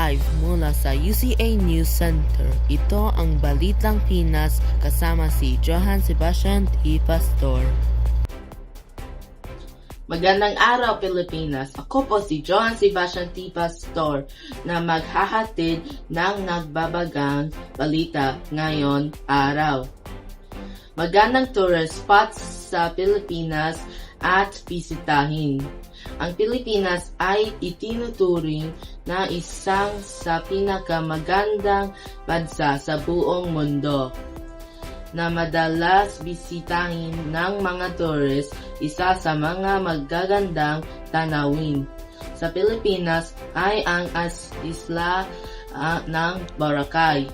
Live mula sa UCA News Center. Ito ang Balitang Pinas kasama si Johan Sebastian T. Pastor. Magandang araw Pilipinas! Ako po si Johan Sebastian T. Pastor na maghahatid ng nagbabagang balita ngayon araw. Magandang tourist spots sa Pilipinas at bisitahin. Ang Pilipinas ay itinuturing na isang sa pinakamagandang bansa sa buong mundo na madalas bisitahin ng mga tourist. Isa sa mga magagandang tanawin sa Pilipinas ay ang isla ng Boracay.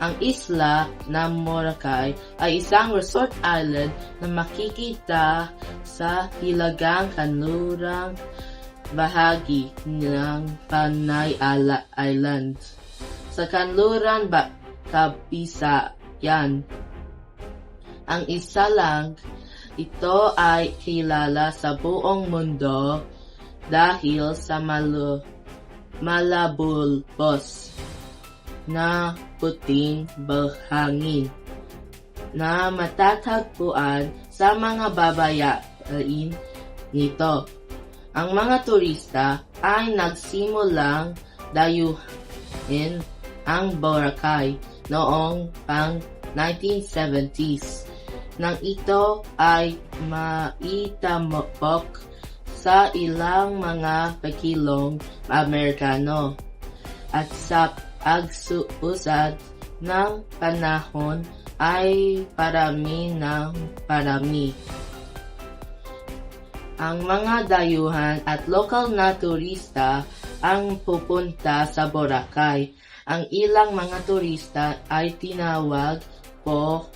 Ang isla ng Boracay ay isang resort island na makikita sa hilagang kanlurang bahagi ng Panay Island. Sa kanluran Kabisayan, ang isa lang ito ay kilala sa buong mundo dahil sa malabulbos na puting bahangin na matatagpuan sa mga babayain nito. Ang mga turista ay nagsimulang dayuhin ang Boracay noong pang 1970s nang ito ay maitambok sa ilang mga pekilong Amerikano at sa pag-usad ng panahon ay parami ng parami. Ang mga dayuhan at lokal na turista ang pupunta sa Boracay. Ang ilang mga turista ay tinawag po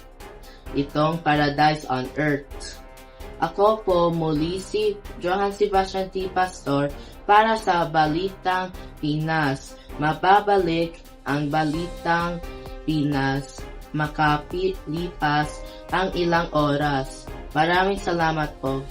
itong paradise on earth. Ako po muli si Johan Sebastian T. Pastor para sa Balitang Pinas. Mababalik ang Balitang Pinas makapilipas ang ilang oras. Maraming salamat po.